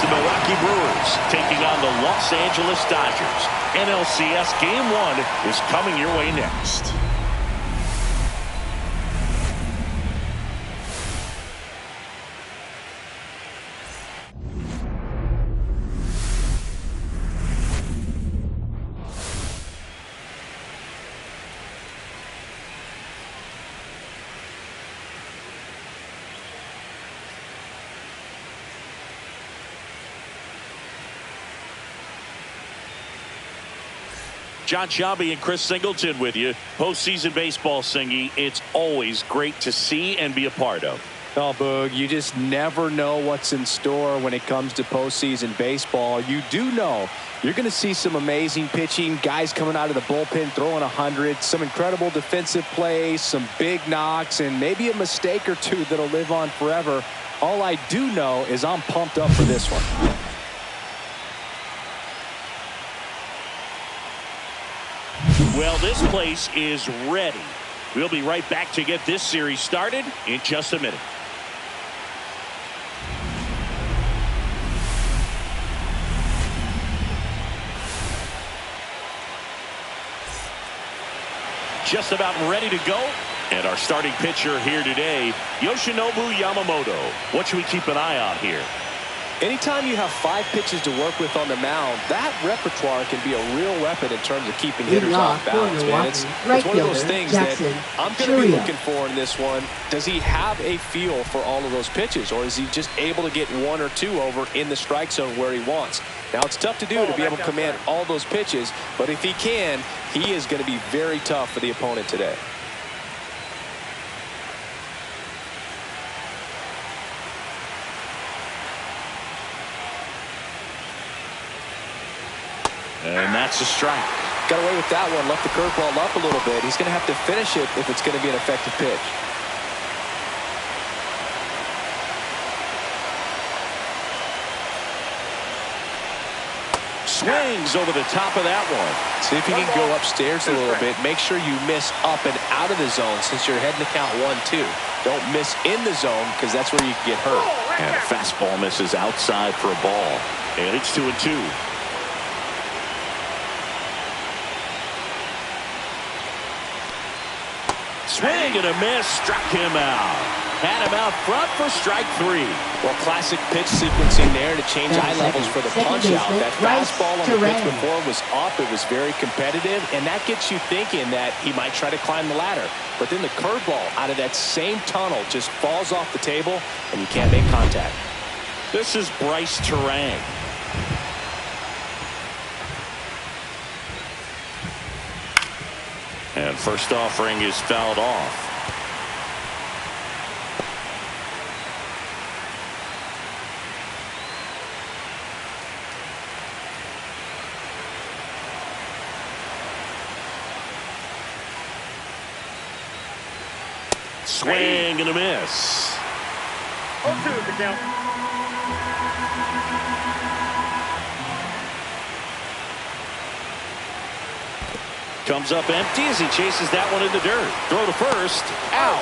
the Milwaukee Brewers taking on the Los Angeles Dodgers. NLCS Game 1 is coming your way next. John Shelby and Chris Singleton with you. Postseason baseball, Singy. It's always great to see and be a part of. Oh, Boog, you just never know what's in store when it comes to postseason baseball. You do know you're going to see some amazing pitching, guys coming out of the bullpen throwing 100, some incredible defensive plays, some big knocks, and maybe a mistake or two that'll live on forever. All I do know is I'm pumped up for this one. Well, this place is ready. We'll be right back to get this series started in just a minute. Just about ready to go. And our starting pitcher here today, Yoshinobu Yamamoto. What should we keep an eye on here? Anytime you have 5 pitches to work with on the mound, that repertoire can be a real weapon in terms of keeping hitters off balance, man. It's one of those things that I'm going to be looking for in this one. Does he have a feel for all of those pitches, or is he just able to get 1 or 2 over in the strike zone where he wants? Now, it's tough to do to be able to command all those pitches, but if he can, he is going to be very tough for the opponent today. And that's a strike. Got away with that one. Left the curveball up a little bit. He's going to have to finish it if it's going to be an effective pitch. Swings over the top of that one. See if you can go upstairs a little bit. Make sure you miss up and out of the zone since you're heading to count 1-2. Don't miss in the zone because that's where you can get hurt. And a fastball misses outside for a ball. And it's 2-2. Swing and a miss, struck him out. Had him out front for strike 3. Well, classic pitch sequencing there to change eye levels for the punch out. That fastball on the pitch before was up. It was very competitive, and that gets you thinking that he might try to climb the ladder. But then the curveball out of that same tunnel just falls off the table, and you can't make contact. This is Bryce Terang. And first offering is fouled off. Swing and a miss. 0-2 the count. Comes up empty as he chases that one in the dirt. Throw to first. Out.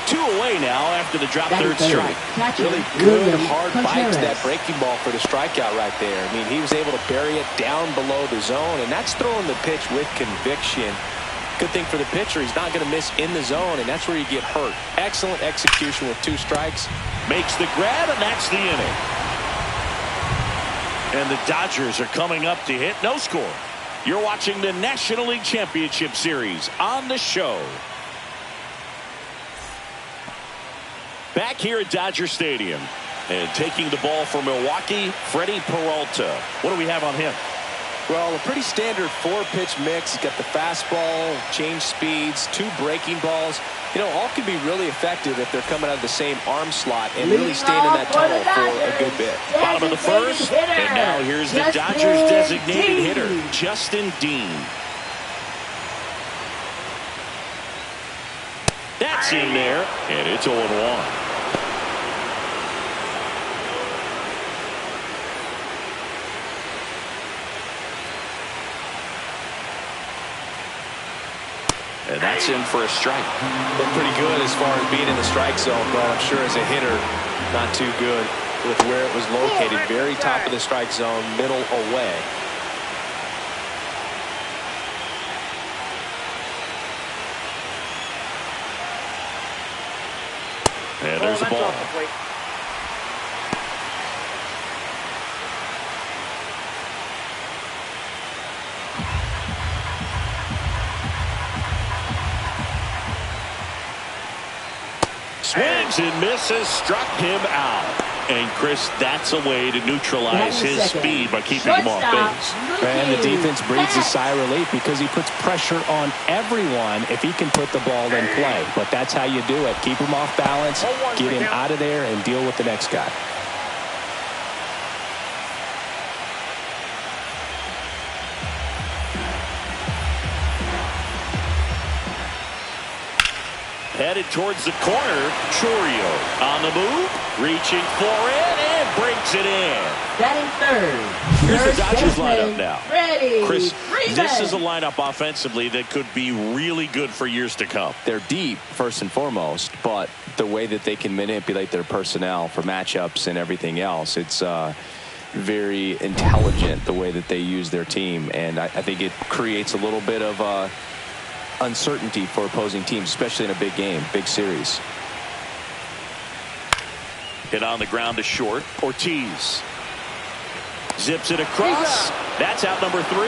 2 away now after the drop third strike. Really good hard bite to that breaking ball for the strikeout right there. I mean, he was able to bury it down below the zone, and that's throwing the pitch with conviction. Good thing for the pitcher, he's not going to miss in the zone, and that's where you get hurt. Excellent execution with 2 strikes. Makes the grab, and that's the inning. And the Dodgers are coming up to hit no score. You're watching the National League Championship Series on the show. Back here at Dodger Stadium. And taking the ball for Milwaukee, Freddie Peralta. What do we have on him? Well, a pretty standard 4-pitch mix. He's got the fastball, change speeds, 2 breaking balls. You know, all can be really effective if they're coming out of the same arm slot and really staying in that tunnel for a good bit. Bottom of the first, and now here's the Dodgers designated hitter, Justin Dean. That's in there, and it's 0-1. And that's in for a strike. Looked pretty good as far as being in the strike zone, but I'm sure as a hitter, not too good. with where it was located. Very top of the strike zone, middle away. And there's the ball. Swings and misses, struck him out. And, Chris, that's a way to neutralize his speed by keeping him off base. And the defense breathes a sigh of relief because he puts pressure on everyone if he can put the ball in play. But that's how you do it. Keep him off balance, get him out of there, and deal with the next guy. Headed towards the corner. Chourio on the move, reaching for it, and brings it in. Batting third. Here's the Dodgers lineup now. Ready. Chris, this is a lineup offensively that could be really good for years to come. They're deep, first and foremost, but the way that they can manipulate their personnel for matchups and everything else, it's very intelligent the way that they use their team. And I think it creates a little bit of uncertainty for opposing teams, especially in a big game, big series. Hit on the ground to short. Ortiz zips it across. That's out number 3.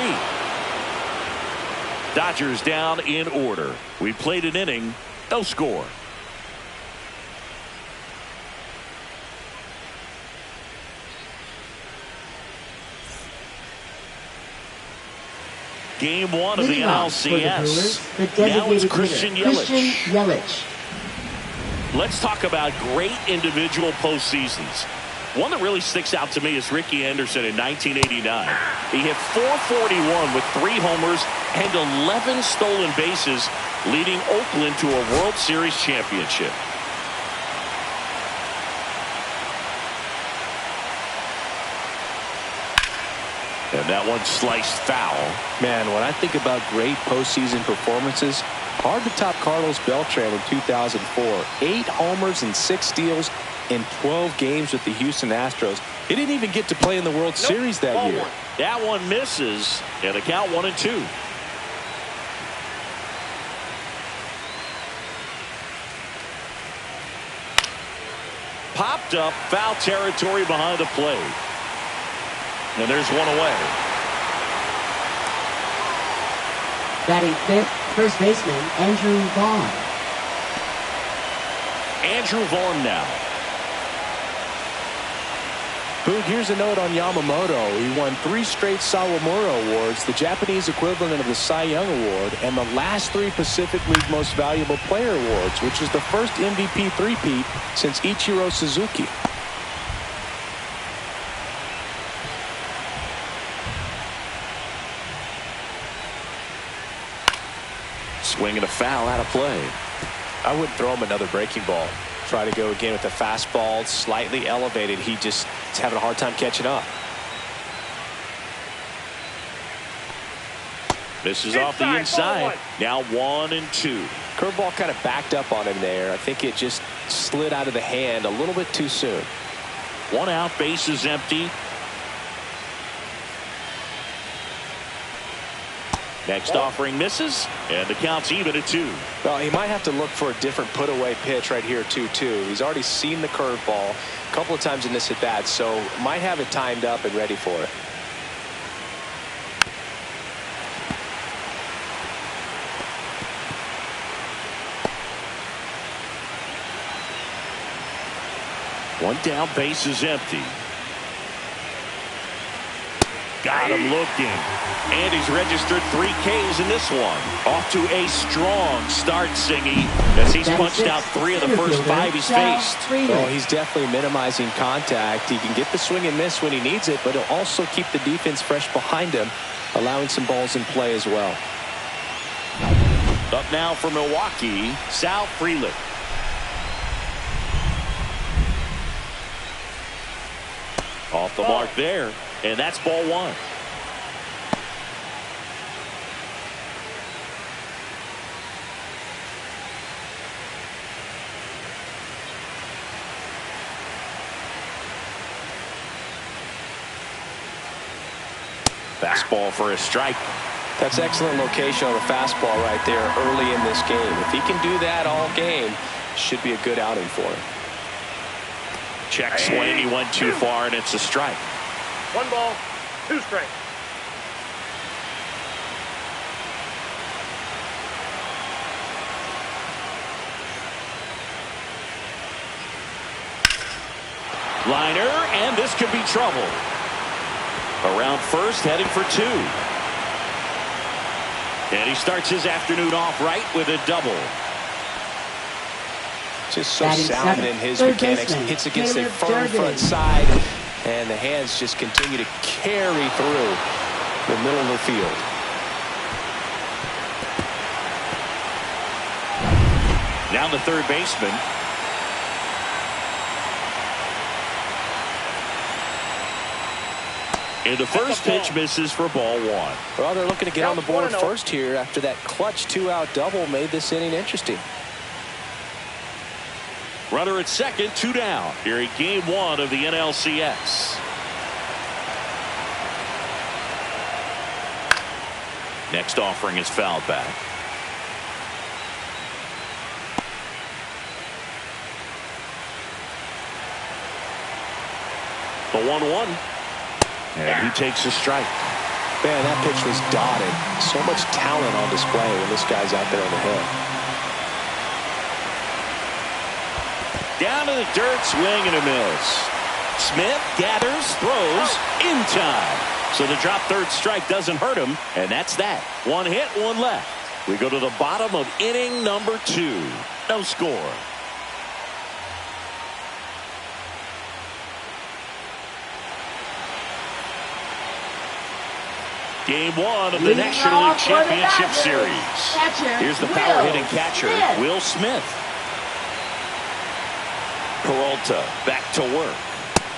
Dodgers down in order. We played an inning, no score. Game 1 of the NLCS. Now it's Christian Yelich. Let's talk about great individual postseasons. One that really sticks out to me is Ricky Anderson in 1989. He hit .441 with 3 homers and 11 stolen bases, leading Oakland to a World Series championship. And that one sliced foul. Man, when I think about great postseason performances, hard to top Carlos Beltran in 2004. 8 homers and 6 steals in 12 games with the Houston Astros. He didn't even get to play in the World Series that year. That one misses, and the count 1-2. Popped up, foul territory behind the plate. And there's one away. Batting fifth, first baseman Andrew Vaughn. Andrew Vaughn now. Boog, here's a note on Yamamoto. He won 3 straight Sawamura Awards, the Japanese equivalent of the Cy Young Award, and the last 3 Pacific League Most Valuable Player Awards, which is the first MVP three-peat since Ichiro Suzuki. Swing and a foul out of play. I wouldn't throw him another breaking ball. Try to go again with the fastball, slightly elevated. He just is having a hard time catching up. Misses off the inside. Now 1-2. Curveball kind of backed up on him there. I think it just slid out of the hand a little bit too soon. 1 out, base is empty. Next offering misses, and the count's even at 2. Well, he might have to look for a different put-away pitch right here, 2-2. He's already seen the curveball a couple of times in this at-bat, so might have it timed up and ready for it. One down, base is empty. Got him looking. And he's registered 3 Ks in this one. Off to a strong start, Singy, as he's punched out 3 of the first 5 he's faced. Well, he's definitely minimizing contact. He can get the swing and miss when he needs it, but he'll also keep the defense fresh behind him, allowing some balls in play as well. Up now for Milwaukee, Sal Frelick. Off the mark there, and that's ball 1. Fastball for a strike. That's excellent location on the fastball right there early in this game. If he can do that all game, should be a good outing for him. Check swing. He went too far, and it's a strike. 1 ball, 2 strikes. Liner, and this could be trouble. Around first, heading for 2. And he starts his afternoon off right with a double. Just so sound in his mechanics. Hits against a firm front side, and the hands just continue to carry through the middle of the field. Now the third baseman. And the first pitch misses for ball 1. Well, they're looking to get on the board first here after that clutch 2-out double made this inning interesting. Runner at second, 2 down. Here in game 1 of the NLCS. Next offering is fouled back. The 1-1. And he takes a strike. Man, that pitch was dotted. So much talent on display when this guy's out there on the hill. Down to the dirt, swing and a miss. Smith gathers, throws in time. So the drop third strike doesn't hurt him, and that's that. 1 hit, 1 left. We go to the bottom of inning number 2. No score. Game 1 of the National League Championship Series. Here's the power hitting catcher, Will Smith. Peralta back to work.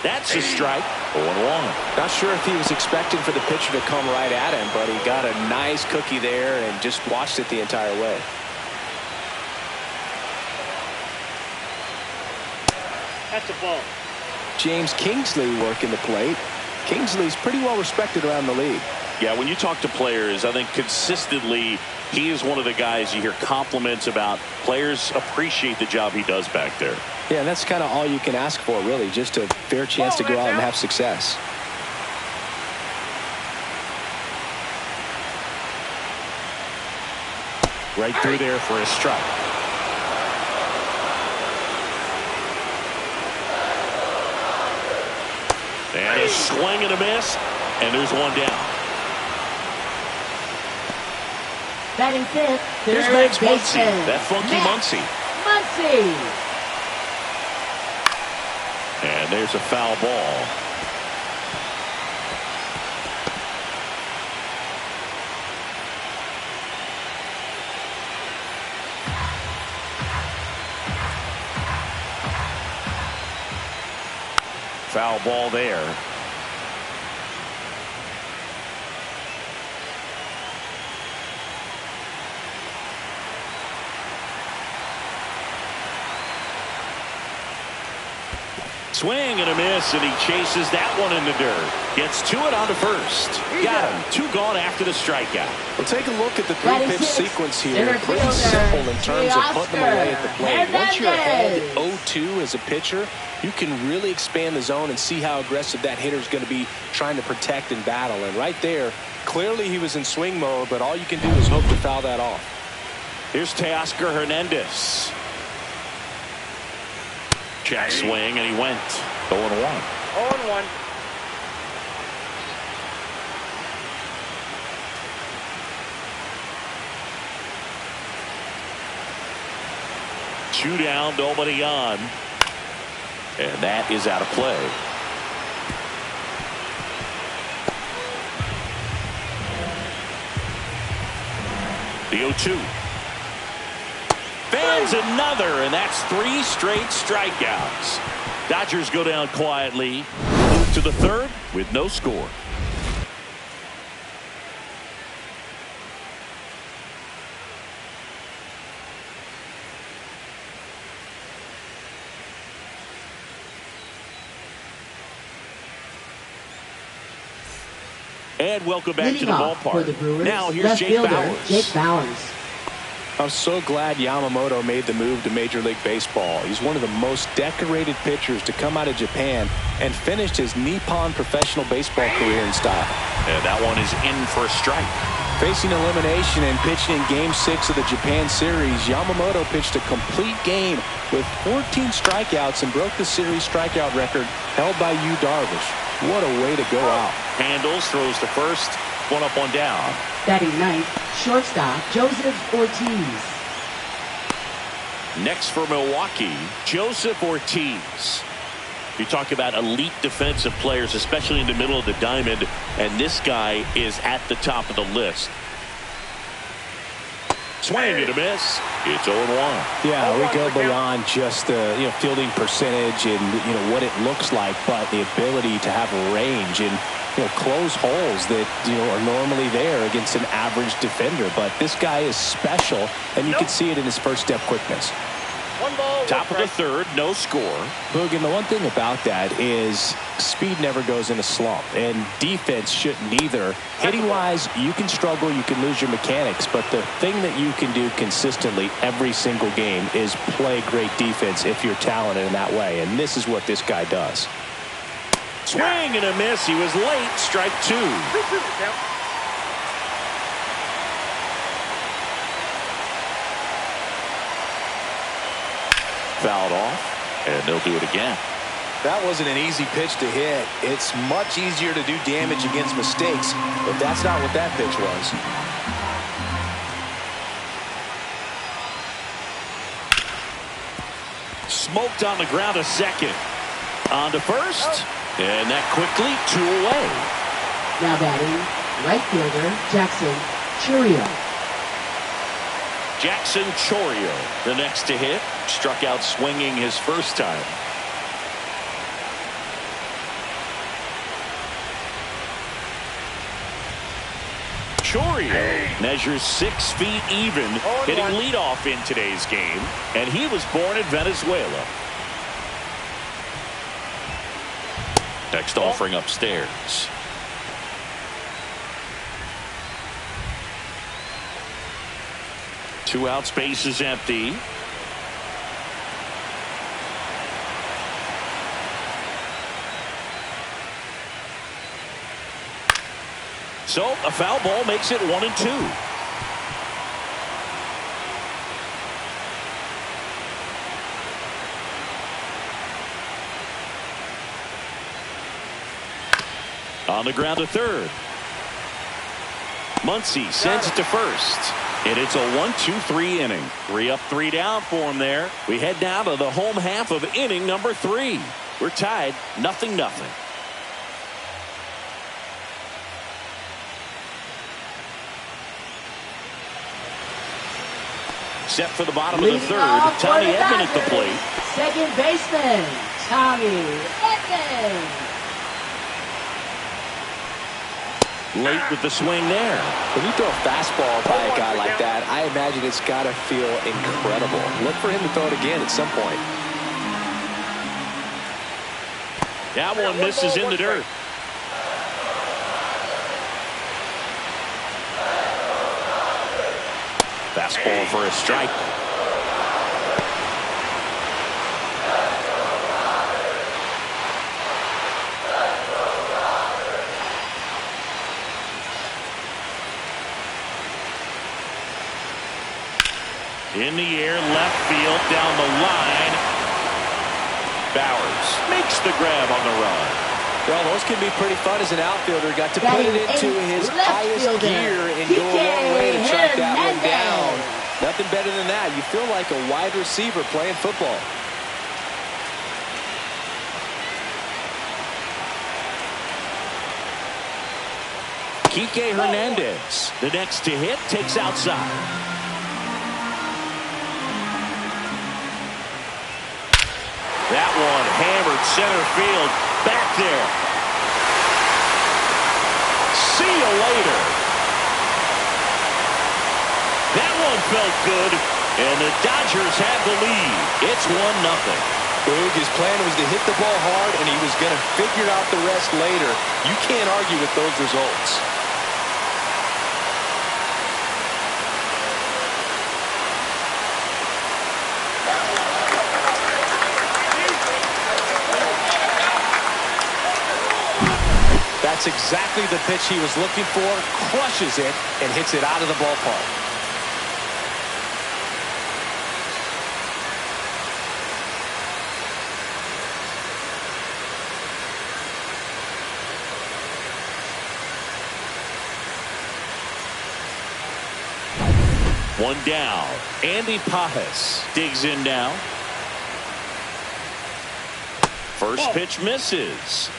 That's a strike. 0-1. Not sure if he was expecting for the pitcher to come right at him, but he got a nice cookie there and just watched it the entire way. That's a ball. James Kingsley working the plate. Kingsley's pretty well respected around the league. Yeah, when you talk to players, I think consistently he is one of the guys you hear compliments about. Players appreciate the job he does back there. Yeah, and that's kind of all you can ask for, really, just a fair chance to go out and have success. Right through there for a strike. And a swing and a miss, and there's 1 down. Batting fifth, Here's Max Muncy. That funky Muncy. And there's a foul ball. Foul ball there. Swing and a miss, and he chases that one in the dirt. Gets to it onto first. Got him. 2 gone after the strikeout. Well, take a look at the 3-pitch sequence here. Pretty simple in terms of putting them away at the plate. Once you're ahead 0-2 as a pitcher, you can really expand the zone and see how aggressive that hitter is going to be trying to protect and battle. And right there, clearly he was in swing mode, but all you can do is hope to foul that off. Here's Teoscar Hernandez. Check swing, and he went 0-1. 0-1. Two down, nobody on. And that is out of play. The 0-2. Fans another, and that's 3 straight strikeouts. Dodgers go down quietly. Move to the third with no score. And welcome back to the ballpark. For the Brewers, now here's Jake Bowers. I'm so glad Yamamoto made the move to Major League Baseball. He's one of the most decorated pitchers to come out of Japan and finished his Nippon professional baseball career in style. And that one is in for a strike. Facing elimination and pitching in Game 6 of the Japan series, Yamamoto pitched a complete game with 14 strikeouts and broke the series strikeout record held by Yu Darvish. What a way to go out. Handles, throws to first, one up, one down. Batting ninth, shortstop Joseph Ortiz. Next for Milwaukee, Joseph Ortiz. You talk about elite defensive players, especially in the middle of the diamond, and this guy is at the top of the list. Swing and a miss. It's 0-1. Yeah, we go beyond just the fielding percentage and what it looks like, but the ability to have range and close holes that are normally there against an average defender. But this guy is special, and you can see it in his first step quickness. One ball, top of the third, no score. Boog, and the one thing about that is speed never goes in a slump, and defense shouldn't either. Hitting wise, you can struggle, you can lose your mechanics, but the thing that you can do consistently every single game is play great defense if you're talented in that way, and this is what this guy does. Swing and a miss. He was late. Strike two. Fouled off, and they'll do it again. That wasn't an easy pitch to hit. It's much easier to do damage against mistakes, but that's not what that pitch was. Smoked on the ground a second. On to first, and that quickly 2 away. Now batting, right fielder Jackson Chourio. Jackson Chourio, the next to hit, struck out swinging his first time. Chourio measures 6 feet even, hitting leadoff in today's game, and he was born in Venezuela. Next offering upstairs. Two outs, base is empty. So a foul ball makes it 1-2. On the ground to third. Muncy sends it to first. And it's a 1-2-3 inning. 3 up, 3 down for him there. We head down to the home half of inning number 3. We're tied 0-0. Set for the bottom of the third. Tommy Edman at the plate. Second baseman, Tommy Edman. Late with the swing there. When you throw a fastball by a guy like that, I imagine it's got to feel incredible. Look for him to throw it again at some point. That one misses in the dirt. Fastball for a strike. In the air, left field, down the line. Bowers makes the grab on the run. Well, those can be pretty fun as an outfielder. Got to put it into his highest gear and go a long way to track that one down. Nothing better than that. You feel like a wide receiver playing football. Kike Hernandez, the next to hit, takes outside. That one hammered center field. Back there. See you later. That one felt good, and the Dodgers have the lead. It's 1-0. Boog, his plan was to hit the ball hard, and he was going to figure out the rest later. You can't argue with those results. That's exactly the pitch he was looking for. Crushes it and hits it out of the ballpark. One down. Andy Pajas digs in now. First pitch misses.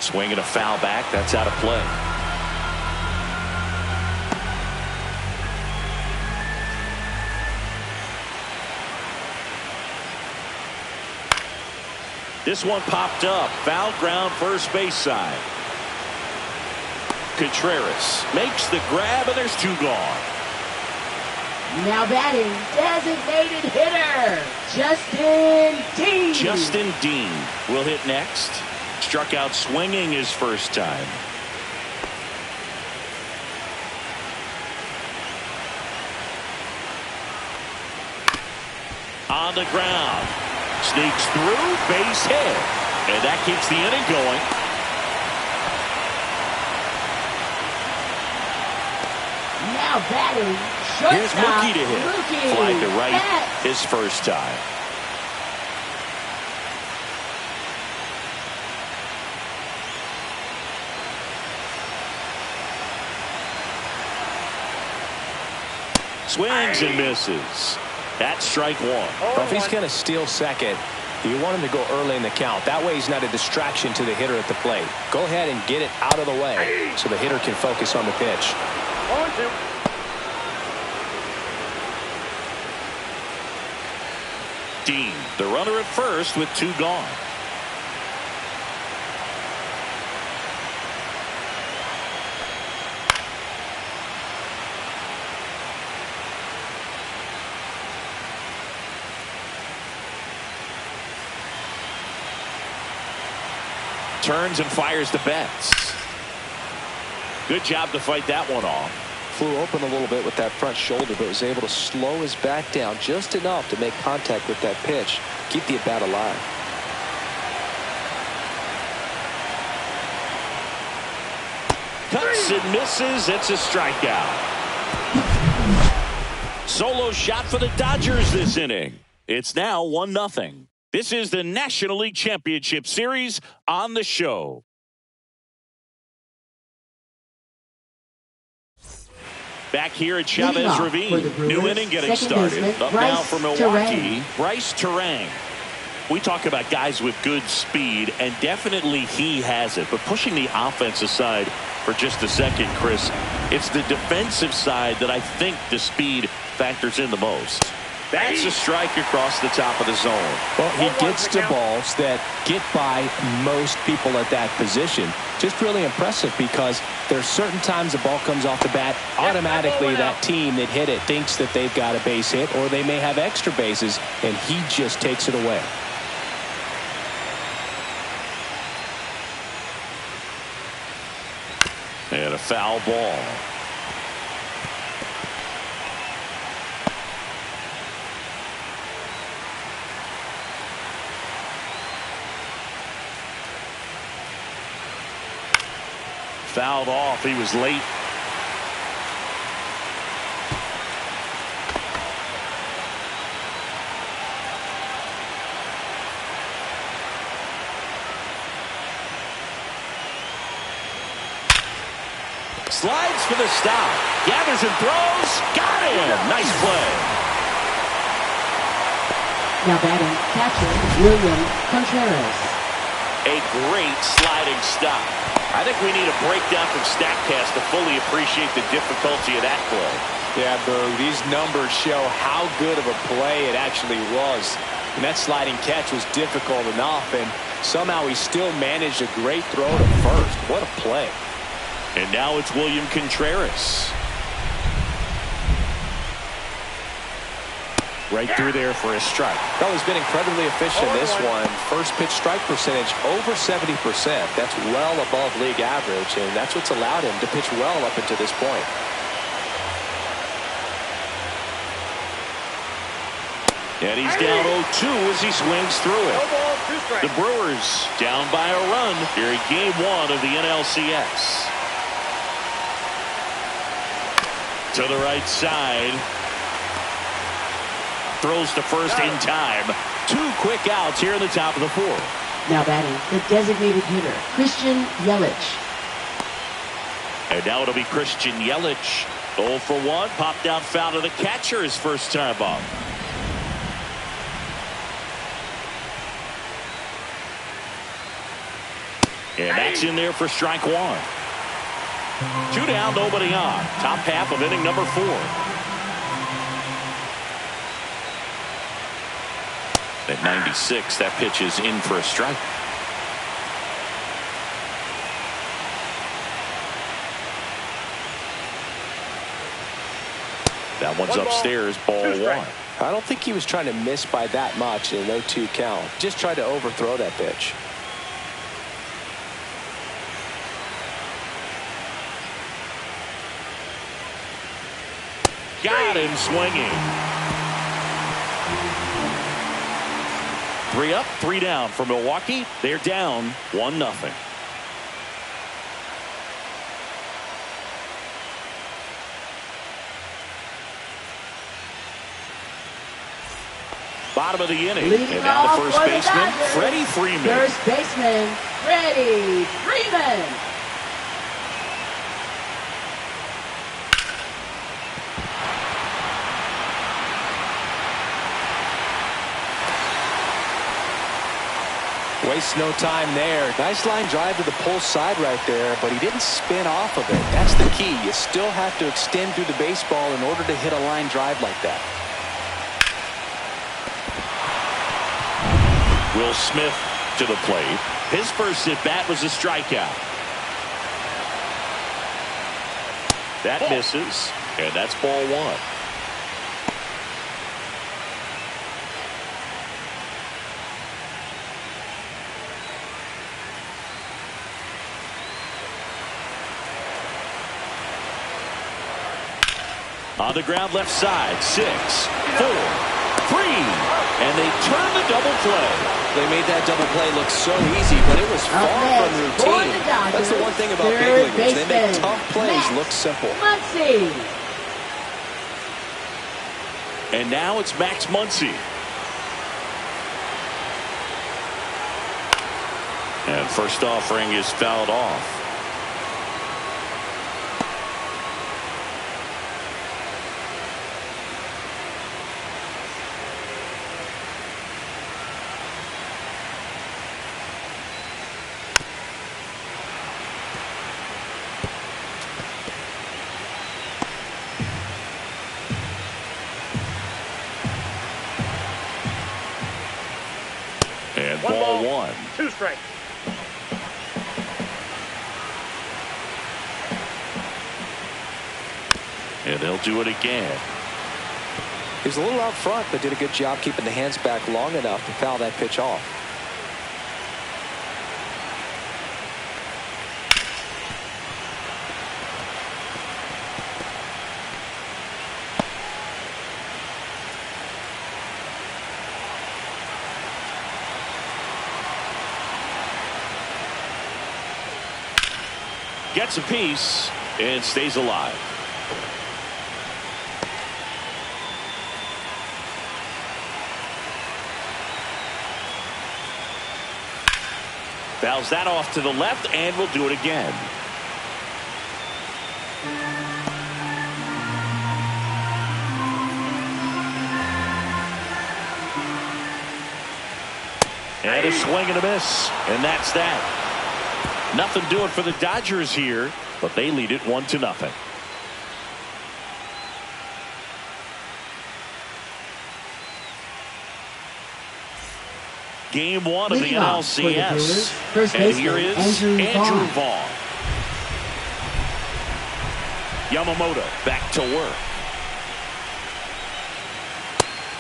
Swinging a foul back. That's out of play. This one popped up. Foul ground, first base side. Contreras makes the grab, and there's two gone. Now batting, designated hitter, Justin Dean. Justin Dean will hit next. Struck out swinging his first time. On the ground. Sneaks through, base hit. And that keeps the inning going. Now batting, shortstop. Here's Mookie to hit. Fly to right, his first time. Swings and misses. That's strike one. But if he's going to steal second, you want him to go early in the count. That way he's not a distraction to the hitter at the plate. Go ahead and get it out of the way so the hitter can focus on the pitch. 0-2. Dean, the runner at first with two gone. Turns and fires the Betts. Good job to fight that one off. Flew open a little bit with that front shoulder, but was able to slow his back down just enough to make contact with that pitch. Keep the at-bat alive. Cuts and misses. It's a strikeout. Solo shot for the Dodgers this inning. It's now 1-0. This is the National League Championship Series on the show. Back here at Chavez Ravine. New inning getting started. Up now for Milwaukee, Bryce Terang. We talk about guys with good speed, and definitely he has it. But pushing the offense aside for just a second, Chris, it's the defensive side that I think the speed factors in the most. That's a strike across the top of the zone. Well, he gets to balls that get by most people at that position. Just really impressive because there's certain times the ball comes off the bat, automatically that team that hit it thinks that they've got a base hit or they may have extra bases, and he just takes it away. And a foul ball. Fouled off. He was late. Slides for the stop. Gathers and throws. Got him. Nice play. Now batting, catcher, William Contreras. A great sliding stop. I think we need a breakdown from StatCast to fully appreciate the difficulty of that play. Yeah, Berg, these numbers show how good of a play it actually was. And that sliding catch was difficult enough, and somehow he still managed a great throw to first. What a play. And now it's William Contreras. right through there for a strike. Well, he's been incredibly efficient in this one. First pitch strike percentage over 70%. That's well above league average, and that's what's allowed him to pitch well up until this point. And he's down 0-2 as he swings through it. The Brewers down by a run here in Game 1 of the NLCS. To the right side. Throws to first in time. 2 quick outs here in the top of the 4th. Now batting, the designated hitter, Christian Yelich. And now it'll be Christian Yelich. 0 for 1. Popped out foul to the catcher his first time up. And that's in there for strike 1. 2 down, nobody on. Top half of inning number 4. At 96, that pitch is in for a strike. That one's upstairs, ball 1. I don't think he was trying to miss by that much in an 0-2 count. Just tried to overthrow that pitch. Got him swinging. 3 up, 3 down for Milwaukee. They're down 1-0. Bottom of the inning. Leading and now off the first for baseman, the Dodgers, Freddie Freeman. First baseman, Freddie Freeman. Wastes no time there. Nice line drive to the pull side right there, but he didn't spin off of it. That's the key. You still have to extend through the baseball in order to hit a line drive like that. Will Smith to the plate. His first at bat was a strikeout. That misses, and that's ball 1. On the ground left side, 6, 4, 3, and they turn the double play. They made that double play look so easy, but it was far from routine. That's the one thing about big leaguers. They make tough plays look simple. Muncy. And now it's Max Muncy. And first offering is fouled off. And ball 1. 2 strikes. And they'll do it again. He was a little out front, but did a good job keeping the hands back long enough to foul that pitch off. Gets a piece and stays alive. Fouls that off to the left, and we'll do it again. And a swing and a miss, and that's that. Nothing doing for the Dodgers here, but they lead it 1-0. Game 1 of the NLCS. And here is Andrew Vaughn. Yamamoto back to work.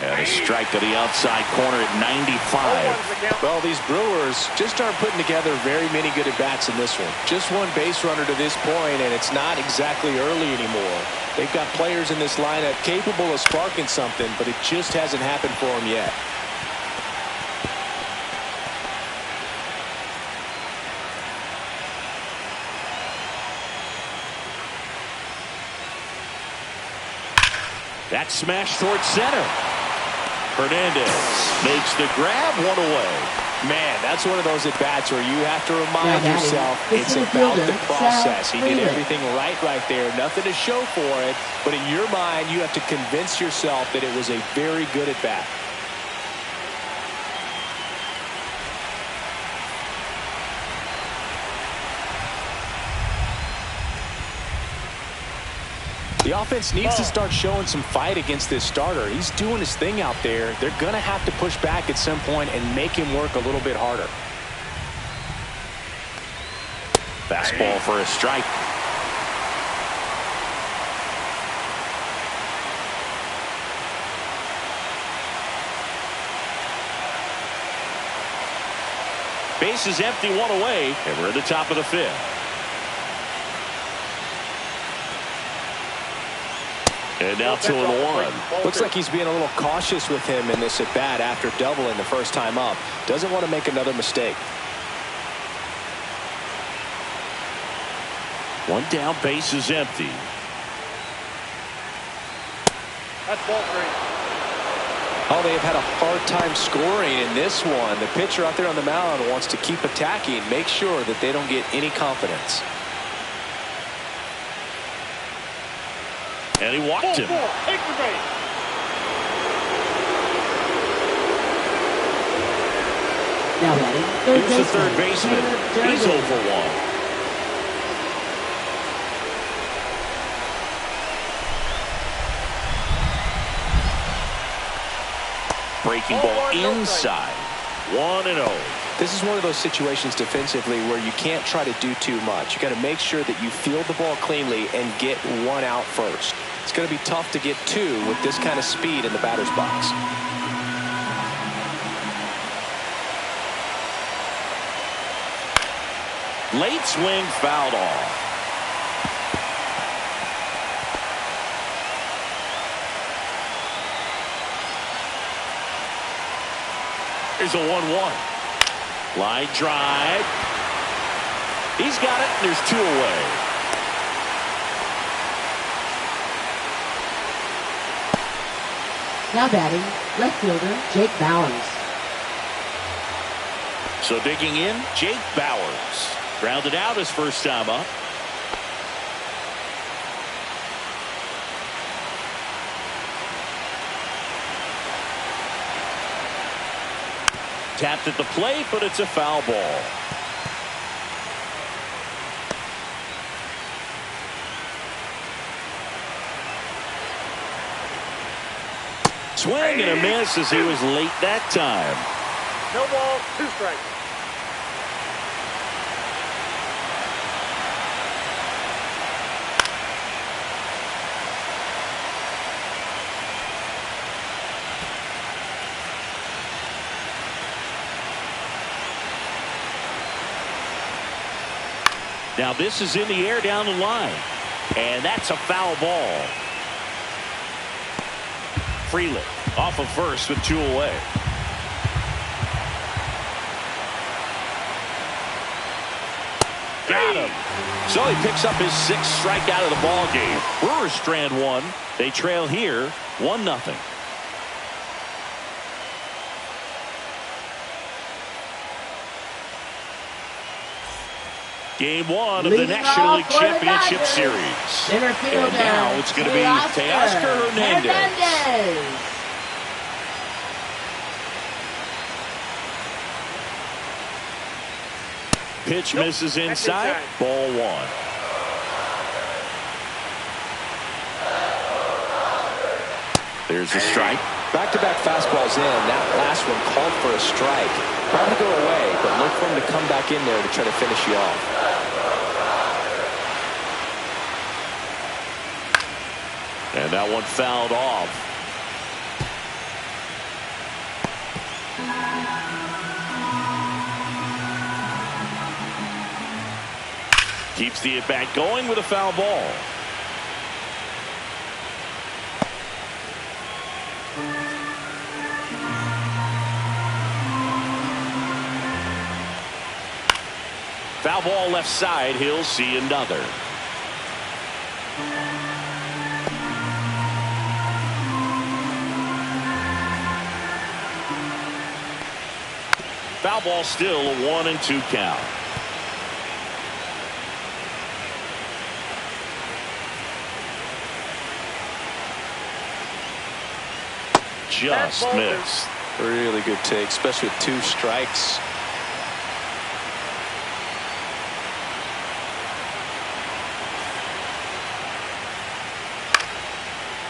And A strike to the outside corner at 95. Well, these Brewers just aren't putting together very many good at-bats in this one. Just one base runner to this point, and it's not exactly early anymore. They've got players in this lineup capable of sparking something, but it just hasn't happened for them yet. That smash towards center. Hernandez makes the grab, one away. Man, that's one of those at-bats where you have to remind yourself it's about the process. He did everything right there. Nothing to show for it. But in your mind, you have to convince yourself that it was a very good at-bat. The offense needs to start showing some fight against this starter. He's doing his thing out there. They're going to have to push back at some point and make him work a little bit harder. Fastball for a strike. Base is empty, one away, and we're at the top of the fifth. And now 2-1. Looks like he's being a little cautious with him in this at-bat after doubling the first time up. Doesn't want to make another mistake. One down, base is empty. That's ball three. Oh, they have had a hard time scoring in this one. The pitcher out there on the mound wants to keep attacking, make sure that they don't get any confidence. And he walked him. Take the base. Now batting, Here's the third baseman. He's 0 for 1. Breaking ball inside. 1-0. This is one of those situations defensively where you can't try to do too much. You got to make sure that you field the ball cleanly and get one out first. It's going to be tough to get two with this kind of speed in the batter's box. Late swing, fouled off. Here's a 1-1. Line drive. He's got it, and there's 2 away. Now batting, left fielder Jake Bowers. So digging in, Jake Bowers. Grounded out his first time up. Tapped at the plate, but it's a foul ball. Swing and a miss as he was late that time. No ball, 2 strikes. Now this is in the air down the line. And that's a foul ball. Freeland off of first with 2 away. Got him. So he picks up his 6th strikeout of the ball game. Brewers strand 1. They trail here 1-0. Game 1 of the National League Championship Series. And now it's going to be Teoscar Hernandez. Pitch misses inside. Ball 1. There's a strike. Back-to-back fastballs in. That last one called for a strike. Probably go away, but look for him to come back in there to try to finish you off. And that one fouled off. Keeps the at-bat going with a foul ball. Foul ball left side. He'll see another. Foul ball still a 1-2 count. Just missed. Really good take, especially with 2 strikes.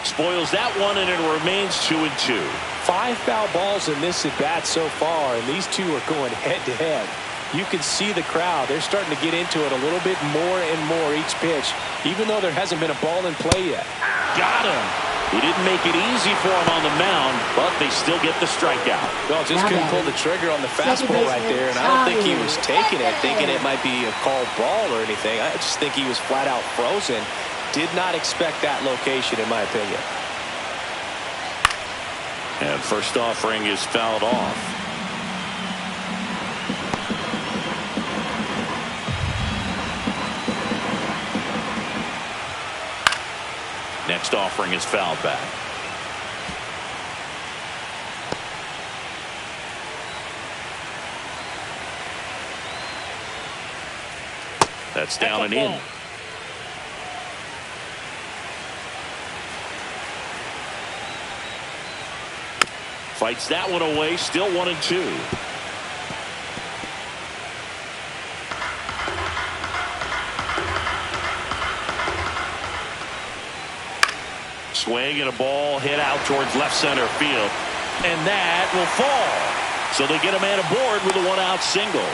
Spoils that one, and it remains 2-2. 5 foul balls in this at bat so far, and these two are going head to head. You can see the crowd. They're starting to get into it a little bit more and more each pitch, even though there hasn't been a ball in play yet. Got him. He didn't make it easy for him on the mound, but they still get the strikeout. Well, just couldn't pull the trigger on the fastball right there, and I don't think he was taking it, thinking it might be a called ball or anything. I just think he was flat out frozen. Did not expect that location, in my opinion. And first offering is fouled off. Next offering is fouled back. That's down and in. Fights that one away. Still 1-2. Swing and a ball hit out towards left center field, and that will fall. So they get a man aboard with a 1-out single.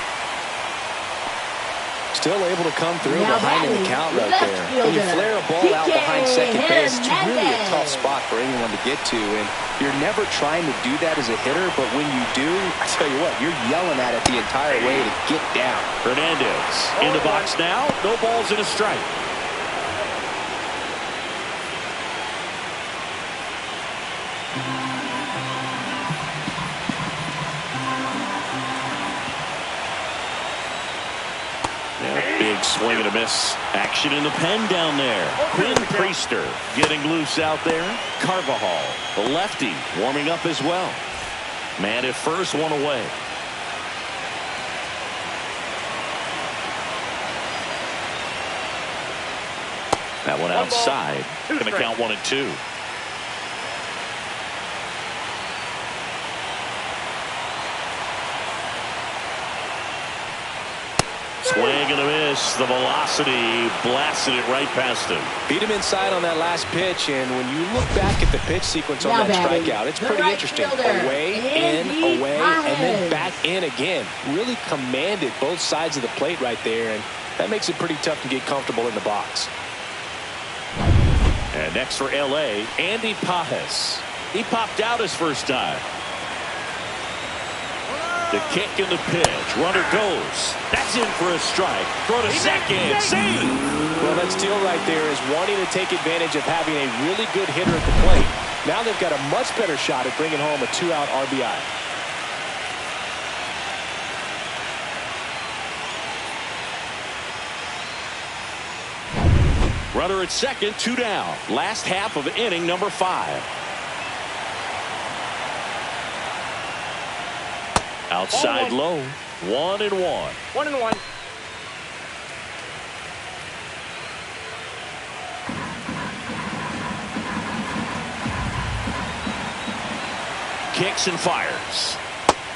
Still able to come through behind in the count right there. When you flare a ball out behind second base, it's really a tough spot for anyone to get to, and you're never trying to do that as a hitter, but when you do, I tell you what, you're yelling at it the entire way to get down. Hernandez in the box now. No balls and a strike. Big swing and a miss. Action in the pen down there. Quinn Priester getting loose out there. Carvajal, the lefty, warming up as well. Man at first, one away. That one outside. Going to count 1-2. Swing and a miss. The velocity blasted it right past him. Beat him inside on that last pitch, and when you look back at the pitch sequence on that strikeout, it's pretty interesting. Away, in, away, and then back in again. Really commanded both sides of the plate right there, and that makes it pretty tough to get comfortable in the box. And next for L.A., Andy Pages. He popped out his first time. The kick and the pitch. Runner goes. That's in for a strike. Throw to second. Save. Well, that steal right there is wanting to take advantage of having a really good hitter at the plate. Now they've got a much better shot at bringing home a 2-out RBI. Runner at second, 2 down. Last half of inning number 5. Outside low, 1-1. 1-1. Kicks and fires.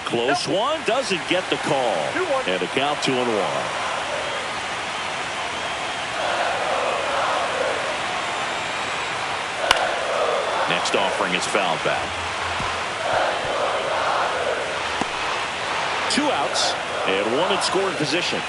Close one, doesn't get the call. 2-1. And a count 2-1. Next offering is fouled back. 2 outs and 1 in scoring position.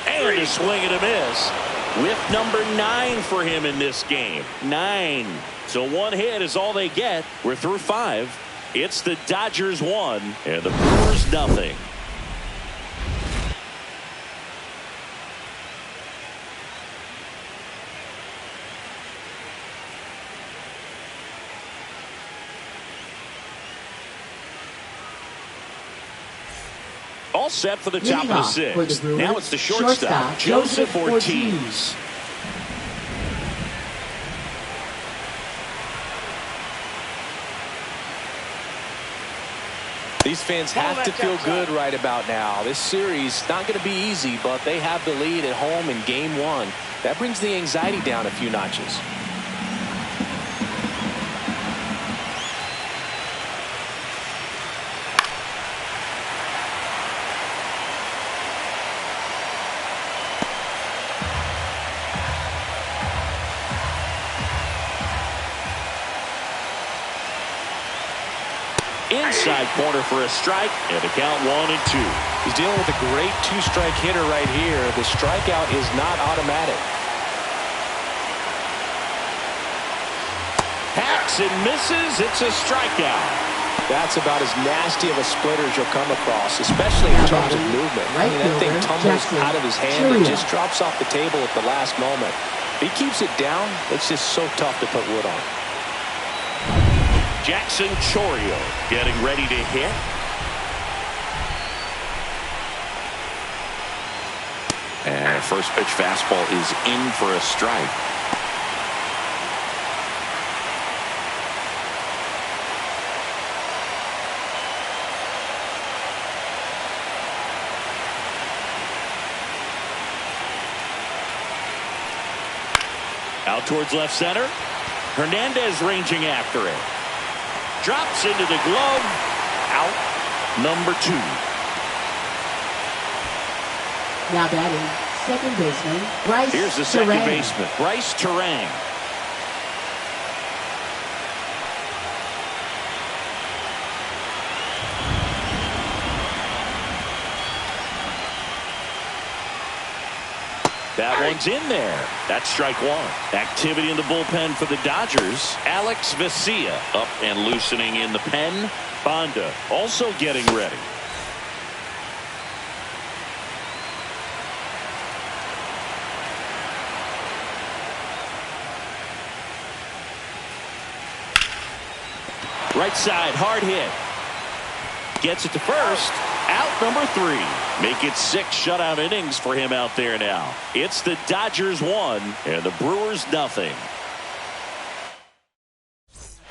And a swing and a miss. With number 9 for him in this game. 9. So 1 hit is all they get. We're through 5. It's the Dodgers 1 and the Brewers nothing. All set for the top of the 6th. Now it's the shortstop, Joseph Ortiz. These fans have to feel good right about now. This series not going to be easy, but they have the lead at home in game 1. That brings the anxiety down a few notches. Inside corner for a strike, and the count 1-2. He's dealing with a great 2-strike hitter right here. The strikeout is not automatic. Hacks and misses. It's a strikeout. That's about as nasty of a splitter as you'll come across, especially in terms of movement. I mean, that thing tumbles out of his hand and just drops off the table at the last moment. If he keeps it down, it's just so tough to put wood on. Jackson Chourio getting ready to hit. And first pitch fastball is in for a strike. Out towards left center. Hernandez ranging after it. Drops into the glove. Out. Number 2. Now batting, second baseman, Bryce Here's the second baseman, Bryce Terang. That one's in there. That's strike 1. Activity in the bullpen for the Dodgers. Alex Vesia up and loosening in the pen. Bonda also getting ready. Right side, hard hit. Gets it to first. Out number 3. Make it 6 shutout innings for him out there now. It's the Dodgers 1 and the Brewers nothing.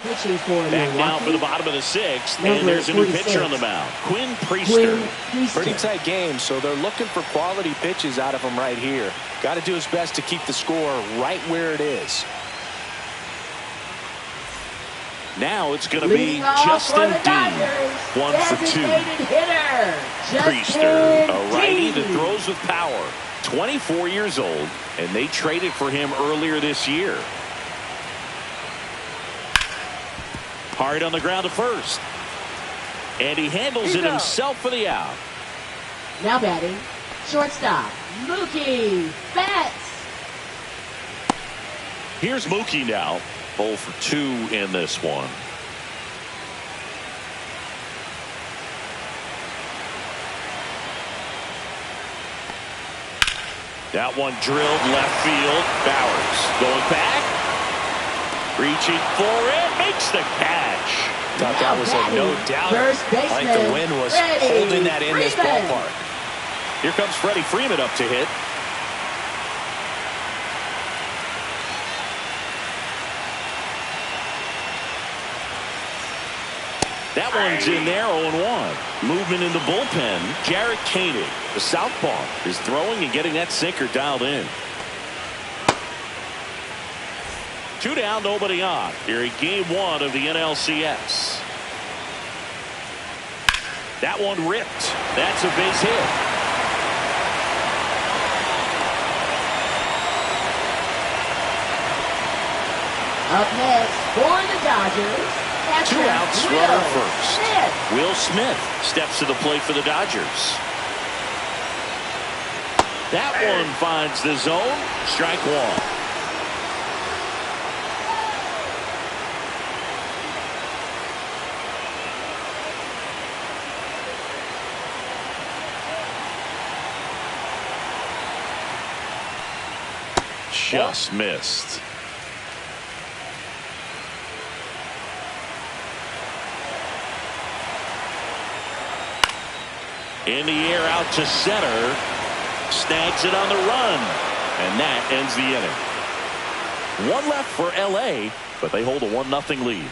Back now for the bottom of the 6th, and there's a new pitcher on the mound, Quinn Priester. Pretty tight game, so they're looking for quality pitches out of him right here. Got to do his best to keep the score right where it is. Now it's going to be Justin Dean. 1 for 2. Priester, a righty that throws with power. 24 years old, and they traded for him earlier this year. Hard on the ground to first. And he handles it himself for the out. Now batting, shortstop, Mookie Betts. Here's Mookie now. 0 for 2 in this one. That one drilled left field. Bowers going back. Reaching for it. Makes the catch. Thought that was a no-doubter. I think the wind was holding that in this ballpark. Here comes Freddie Freeman up to hit. That one's in there, 0-1. Movement in the bullpen. Jarrett Koenig, the southpaw, is throwing and getting that sinker dialed in. 2 down, nobody on. Here in game 1 of the NLCS. That one ripped. That's a base hit. Up next for the Dodgers. 2 outs, runner first. Will Smith steps to the plate for the Dodgers. That one finds the zone. Strike one. Just missed. In the air out to center. Snags it on the run. And that ends the inning. One left for LA, but they hold a 1-0 lead.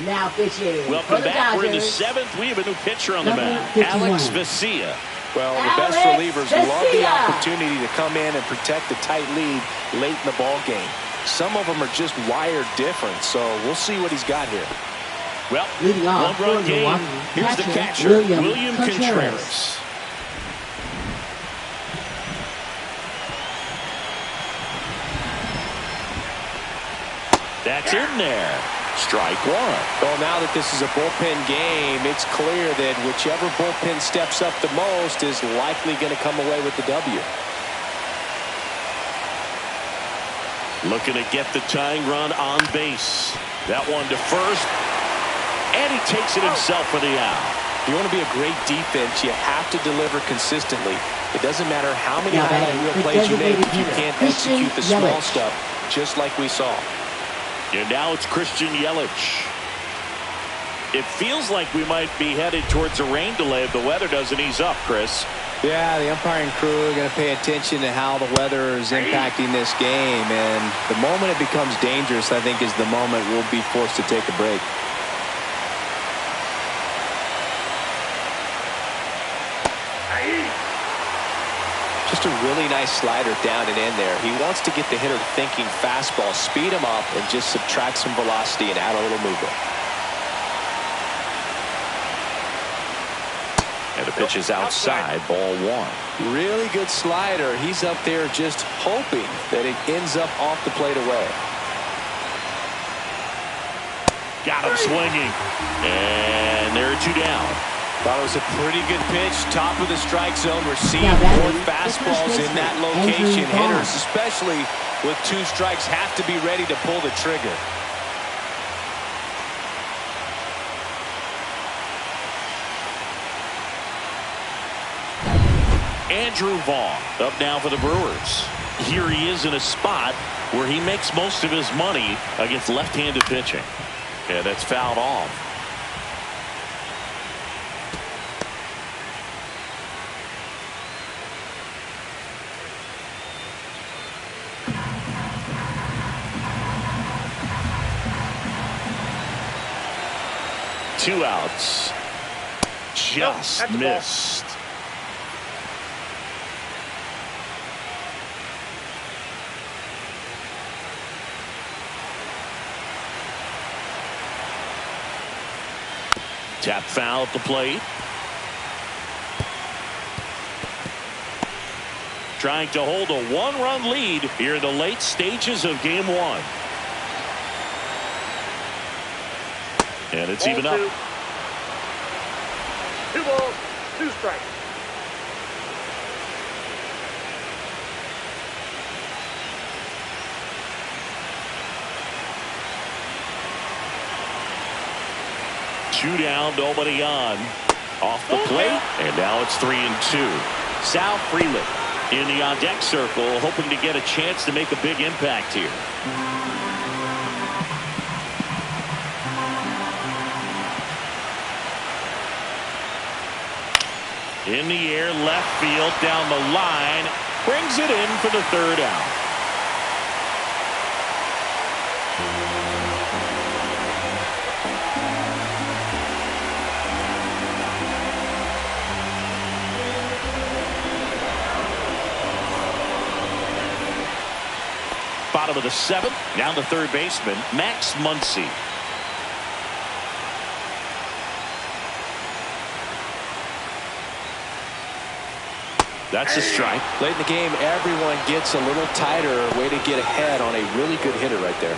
Now pitching. Welcome back. We're in the 7th. We have a new pitcher on the mound. Alex Vesia. Well, the best relievers love the opportunity to come in and protect the tight lead late in the ball game. Some of them are just wired different, so we'll see what he's got here. Well, one-run game. Here's the catcher, William Contreras. That's in there. Strike one. Well, now that this is a bullpen game, it's clear that whichever bullpen steps up the most is likely going to come away with the W. Looking to get the tying run on base. That one to first. And he takes it himself for the out. If you want to be a great defense, you have to deliver consistently. It doesn't matter how many highlight reel plays you make if you can't execute the small stuff, just like we saw. And now it's Christian Yelich. It feels like we might be headed towards a rain delay if the weather doesn't ease up, Chris. Yeah, the umpiring crew are going to pay attention to how the weather is impacting this game. And the moment it becomes dangerous, I think, is the moment we'll be forced to take a break. Just a really nice slider down and in there. He wants to get the hitter thinking fastball, speed him up, and just subtract some velocity and add a little movement. And the pitch is outside, ball one. Really good slider. He's up there just hoping that it ends up off the plate away. Got him swinging. And there are two down. Thought it was a pretty good pitch. Top of the strike zone. We're seeing more fastballs in that location. Hitters, especially with two strikes, have to be ready to pull the trigger. Andrew Vaughn up now for the Brewers. Here he is in a spot where he makes most of his money against left-handed pitching. Yeah, that's fouled off. Two outs. Just missed. Tap foul at the plate. Trying to hold a one-run lead here in the late stages of game one. And it's even up. 2 balls, 2 strikes. Two down, nobody on. Off the plate, and now it's 3-2. Sal Frelick in the on-deck circle, hoping to get a chance to make a big impact here. In the air, left field, down the line, brings it in for the third out. Bottom of the 7th, now the third baseman, Max Muncy. That's a strike. Late in the game, everyone gets a little tighter. Way to get ahead on a really good hitter right there.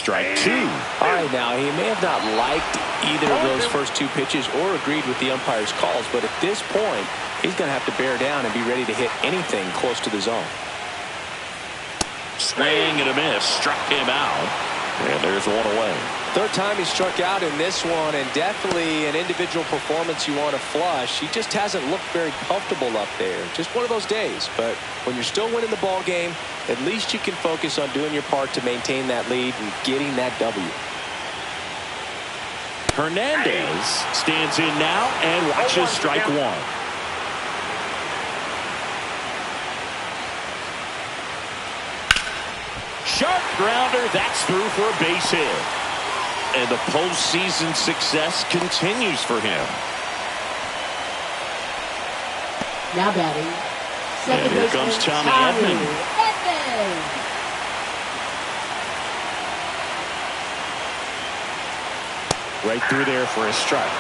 strike two. All right, now, he may have not liked either of those first two pitches or agreed with the umpire's calls, but at this point, he's going to have to bear down and be ready to hit anything close to the zone. Swing and a miss. Struck him out. And there's one away. Third time he struck out in this one, and definitely an individual performance you want to flush. He just hasn't looked very comfortable up there. Just one of those days. But when you're still winning the ball game, at least you can focus on doing your part to maintain that lead and getting that W. Hernandez stands in now and watches strike one. Sharp grounder. That's through for a base hit. And the postseason success continues for him. Now batting. And here comes Tommy Edman. Right through there for a strike.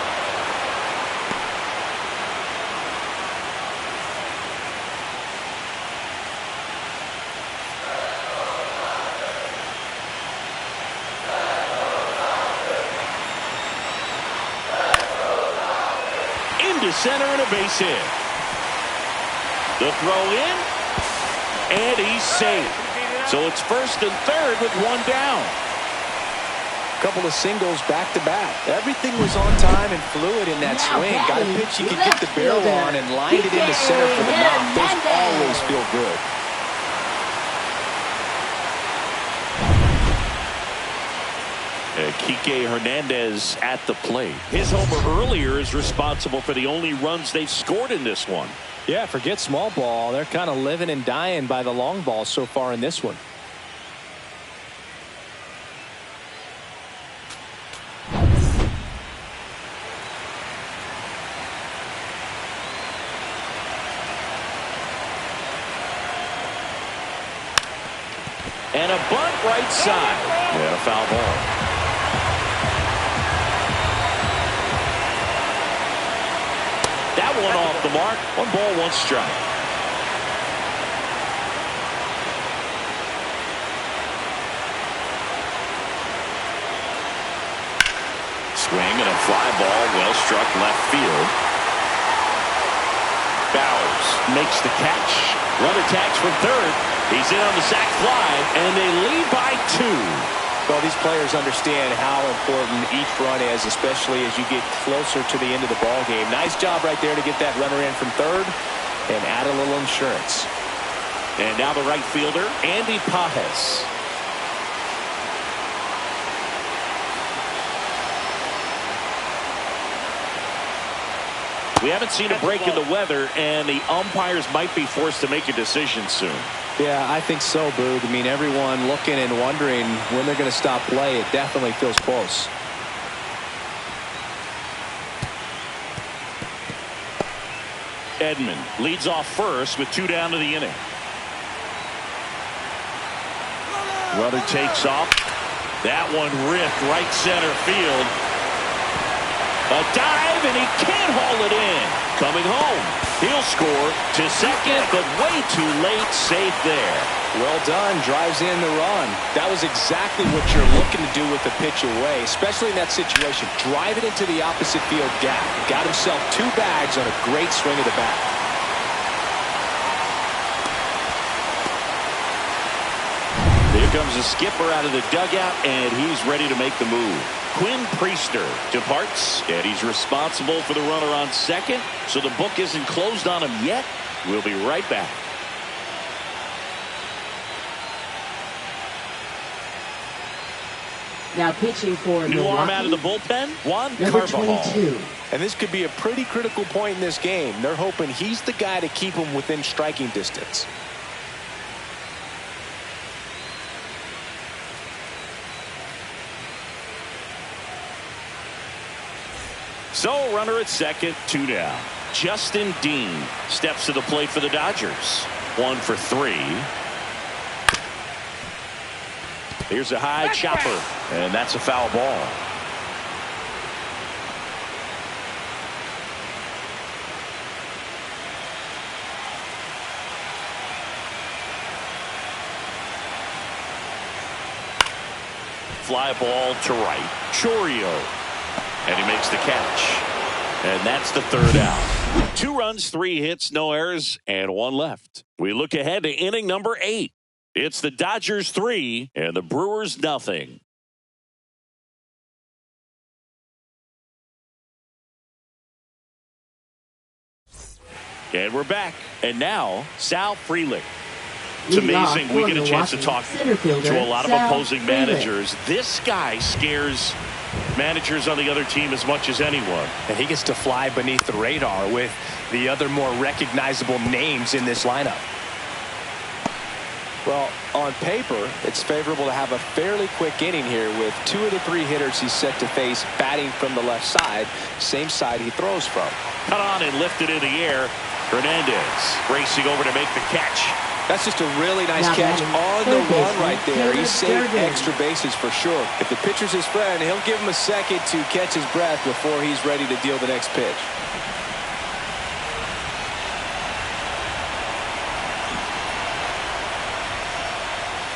Into center and a base hit. The throw in, and he's safe. So it's first and third with one down. Couple of singles back to back. Everything was on time and fluid in that swing. Got a pitch you could get the barrel on and lined it into center for the knock. Those always feel good. Kike Hernandez at the plate. His homer earlier is responsible for the only runs they've scored in this one. Yeah, forget small ball. They're kind of living and dying by the long ball so far in this one. And a bunt right side. And a foul ball. That one off the mark. 1 ball, 1 strike. Swing and a fly ball, well struck left field. Bowers makes the catch. Runner tags from third. He's in on the sac fly, and they lead by 2. Well, these players understand how important each run is, especially as you get closer to the end of the ball game. Nice job right there to get that runner in from third and add a little insurance. And now the right fielder, Andy Pajes. We haven't seen a break in the weather, and the umpires might be forced to make a decision soon. Yeah, I think so, Boog. I mean, everyone looking and wondering when they're going to stop play. It definitely feels close. Edman leads off first with 2 down to the inning. Runner takes off. That one ripped right center field. A dive, and he can't haul it in. Coming home. He'll score to second, but way too late. Safe there. Well done. Drives in the run. That was exactly what you're looking to do with the pitch away, especially in that situation. Drive it into the opposite field gap. Got himself 2 bags on a great swing of the bat. Here comes the skipper out of the dugout, and he's ready to make the move. Quinn Priester departs, and he's responsible for the runner on second, so the book isn't closed on him yet. We'll be right back. Now pitching for New Milwaukee, arm out of the bullpen, Juan number Carvajal. 22. And this could be a pretty critical point in this game. They're hoping he's the guy to keep them within striking distance. So, runner at second, 2 down. Justin Dean steps to the plate for the Dodgers. 1 for 3. Here's a high chopper, and that's a foul ball. Fly ball to right. Chourio. And he makes the catch. And that's the third out. 2 runs, 3 hits, no errors, and 1 left. We look ahead to inning number 8. It's the Dodgers 3 and the Brewers nothing. And we're back. And now, Sal Frelick. It's amazing we get a chance to talk to a lot of opposing managers. This guy scares managers on the other team as much as anyone. And he gets to fly beneath the radar with the other more recognizable names in this lineup. Well, on paper, it's favorable to have a fairly quick inning here with 2 of the 3 hitters he's set to face batting from the left side, same side he throws from. Cut on and lifted in the air. Hernandez racing over to make the catch. That's just a really nice catch on the run right there. He saved extra bases for sure. If the pitcher's his friend, he'll give him a second to catch his breath before he's ready to deal the next pitch.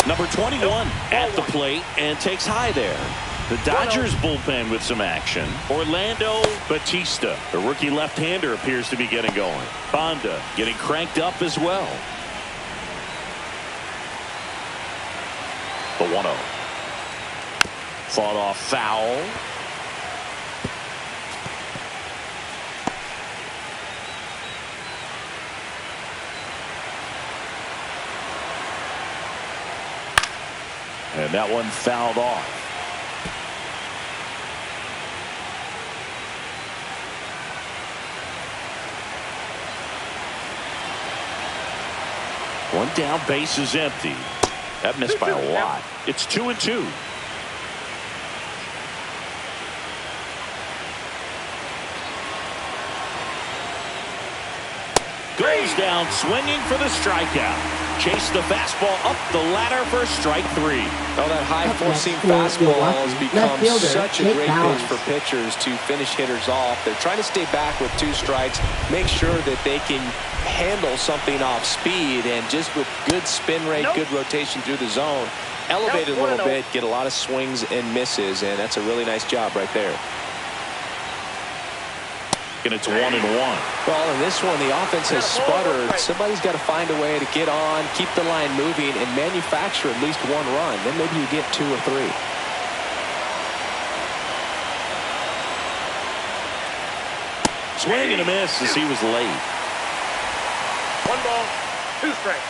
Number 21 at the plate and takes high there. The Dodgers bullpen with some action. Orlando Batista, the rookie left-hander, appears to be getting going. Banda getting cranked up as well. The 1-0. Fought off foul. And that one fouled off. One down, base is empty. That missed by a lot. It's 2-2. Goes down swinging for the strikeout. Chase the fastball up the ladder for strike 3. Oh, that high four-seam fastball has become such a great pitch for pitchers to finish hitters off. They're trying to stay back with 2 strikes, make sure that they can handle something off speed, and just with good spin rate, good rotation through the zone, elevate it a little bit, get a lot of swings and misses, and that's a really nice job right there. And it's 1-1. Well, in this one, the offense has sputtered. Somebody's got to find a way to get on, keep the line moving, and manufacture at least 1 run. Then maybe you get 2 or 3. Swing and a miss as he was late. 1 ball, 2 strikes.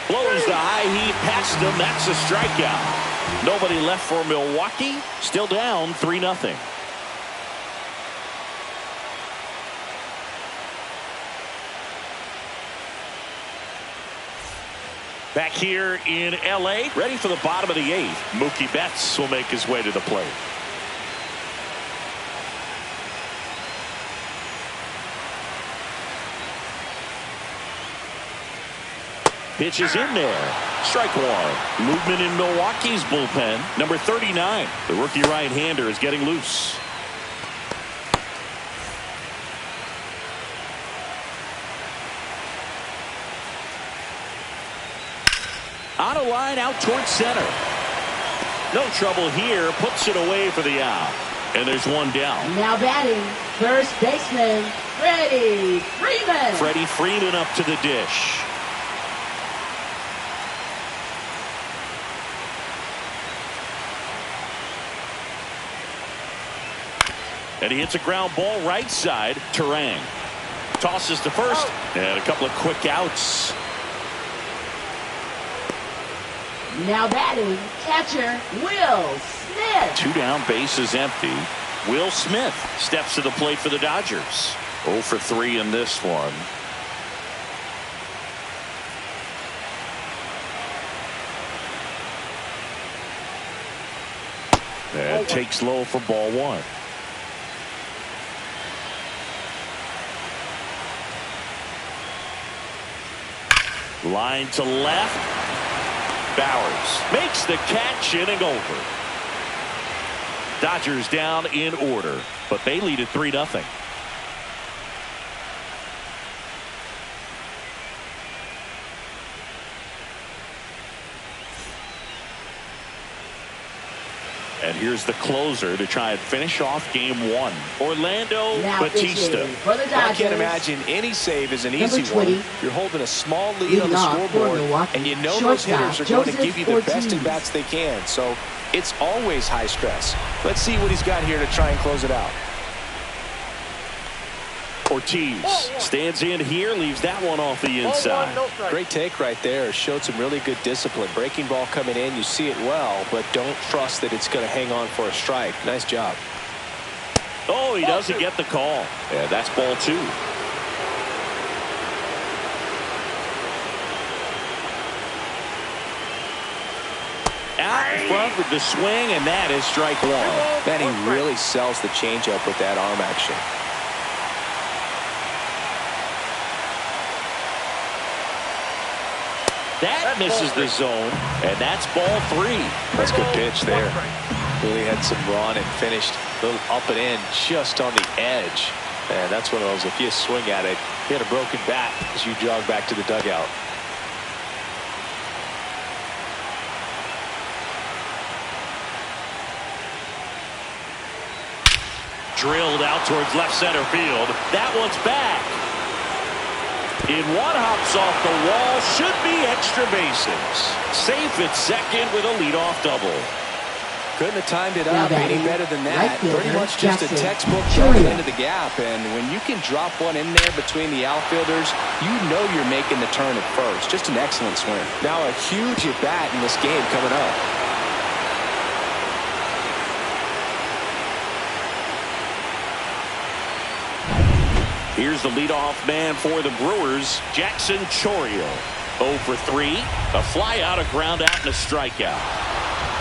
Blows the high heat past him. That's a strikeout. Nobody left for Milwaukee. Still down 3-0. Back here in L.A., ready for the bottom of the 8th. Mookie Betts will make his way to the plate. Pitch is in there. Strike 1. Movement in Milwaukee's bullpen. Number 39, the rookie right-hander, is getting loose. On a line out towards center. No trouble here. Puts it away for the out. And there's 1 down. Now batting, first baseman, Freddie Freeman. Freddie Freeman up to the dish. And he hits a ground ball right side. Terang tosses to first. And a couple of quick outs. Now batting, catcher Will Smith. 2 down, base is empty. Will Smith steps to the plate for the Dodgers. 0 for 3 in this one. And takes low for ball 1. Line to left. Bowers makes the catch, inning over. Dodgers down in order, but they lead at 3-0. And here's the closer to try and finish off game one. Orlando Batista. I can't imagine any save is an easy one. You're holding a small lead on the scoreboard, and you know those hitters are going to give you the best at-bats they can. So it's always high stress. Let's see what he's got here to try and close it out. Ortiz stands in here, leaves that one off the inside. Great take right there. Showed some really good discipline. Breaking ball coming in, you see it well, but don't trust that it's going to hang on for a strike. Nice job. Oh, he doesn't get the call. Yeah, that's ball two. Out in front with the swing, and that is strike one. Man, he really sells the changeup with that arm action. That misses the zone, and that's ball three. That's a good pitch there. Really had some run and finished a little up and in just on the edge. And that's one of those, if you swing at it, you had a broken bat as you jog back to the dugout. Drilled out towards left center field. That one's back. In one hops off the wall, should be extra bases. Safe at second with a leadoff double. Couldn't have timed it up any better than that. Pretty much just a textbook jumping into the gap. And when you can drop one in there between the outfielders, you know you're making the turn at first. Just an excellent swing. Now a huge at bat in this game coming up. Here's the leadoff man for the Brewers, Jackson Chourio. 0 for 3. A fly out, a ground out, and a strikeout.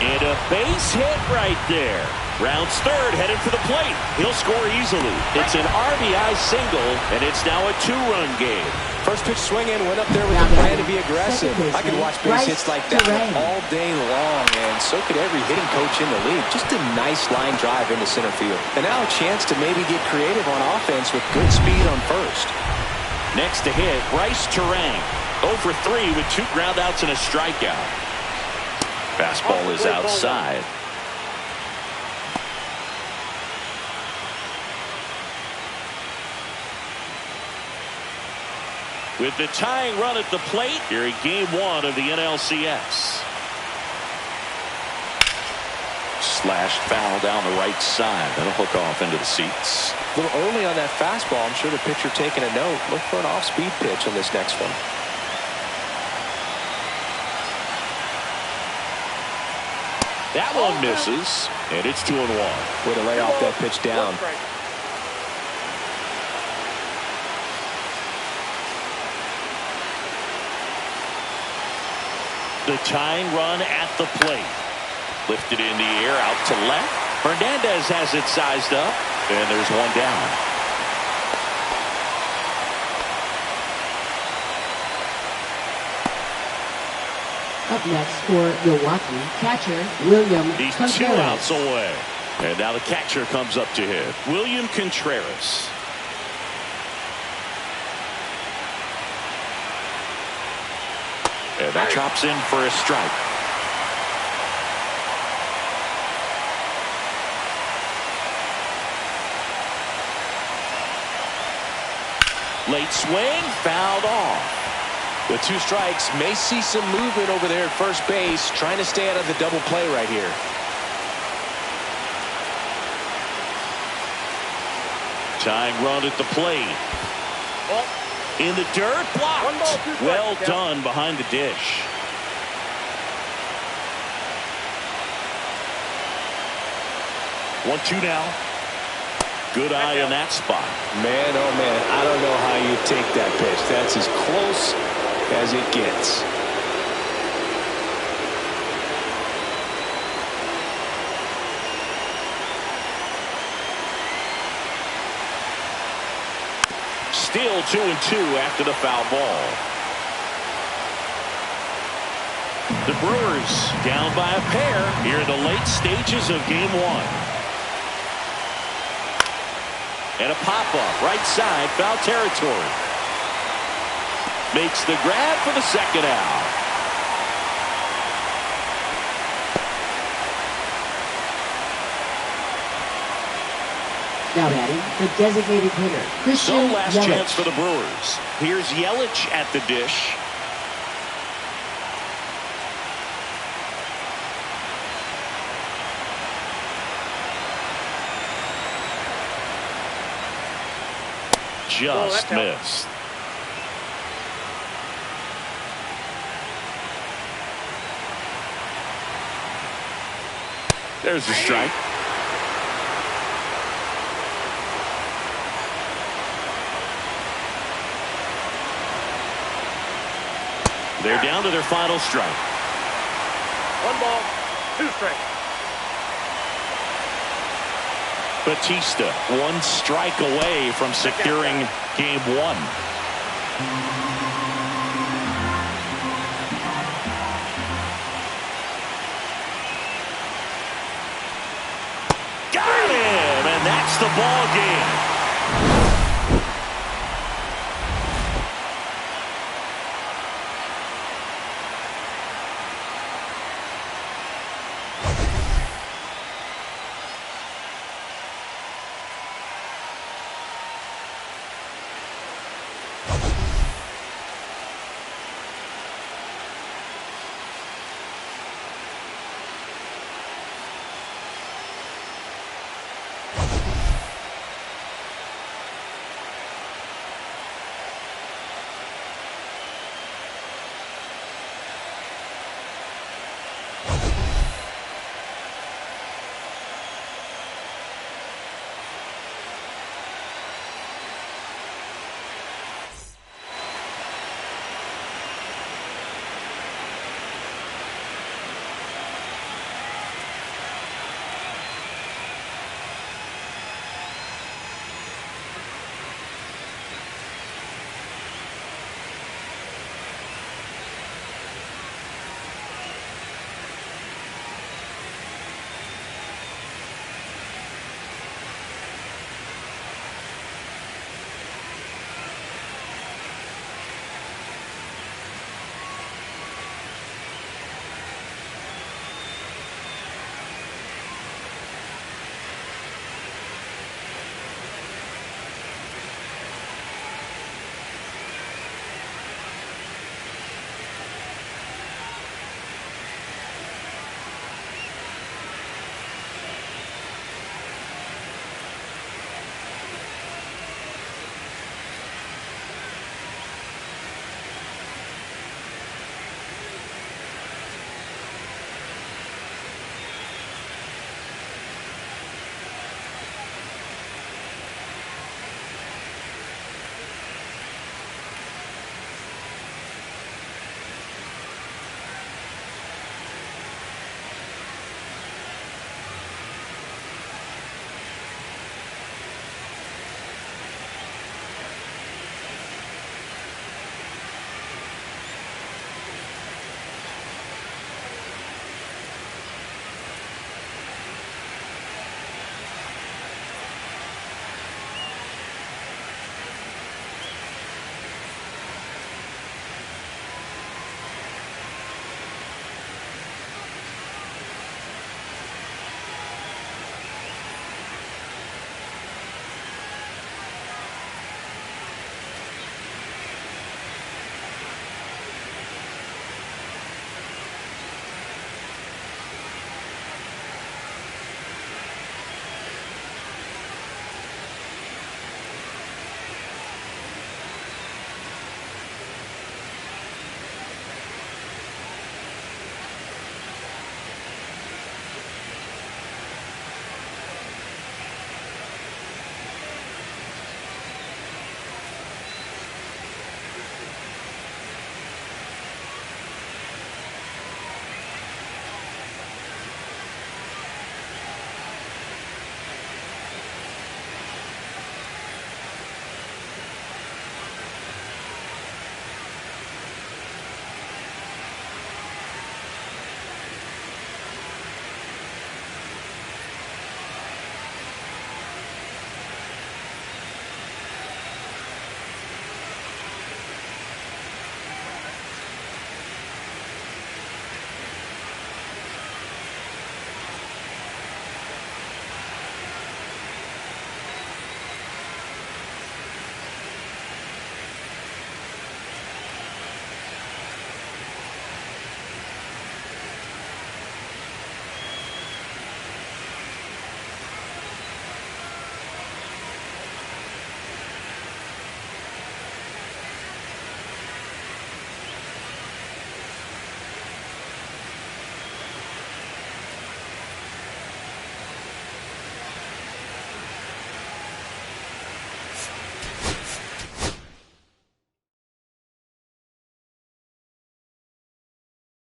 And a base hit right there. Rounds third, headed for the plate. He'll score easily. It's an RBI single, and it's now a two-run game. First pitch swinging, went up there with the plan to be aggressive. I could watch base hits like that all day long, and so could every hitting coach in the league. Just a nice line drive into center field. And now a chance to maybe get creative on offense with good speed on first. Next to hit, Bryce Terang. 0 for 3 with 2 groundouts and a strikeout. Fastball is outside. With the tying run at the plate here in game one of the NLCS. Slashed foul down the right side. That'll hook off into the seats. A little early on that fastball. I'm sure the pitcher taking a note. Look for an off-speed pitch on this next one. That one misses, and it's 2-1. Way to lay off that pitch down. The tying run at the plate. Lifted in the air out to left. Hernandez has it sized up, and there's one down. Up next for Milwaukee, catcher William He's Contreras. 2 outs away. And now the catcher comes up to hit. William Contreras. And that chops in for a strike. Late swing, fouled off. With 2 strikes, may see some movement over there at first base, trying to stay out of the double play right here. Tying run at the plate. In the dirt, blocked. Well done behind the dish. One-two now. Good eye on that spot. Man, oh man, I don't know how you take that pitch. That's as close as it gets. Still 2-2 after the foul ball. The Brewers down by a pair here in the late stages of game one. And a pop-up right side, foul territory. Makes the grab for the second out. Now batting, the designated hitter, Christian So last Yelich. chance for the Brewers. Here's Yelich at the dish. Just missed. There's the strike. They're down to their final strike. 1 ball, 2 strikes. Batista 1 strike away from securing game 1. Got him, and that's the ball game.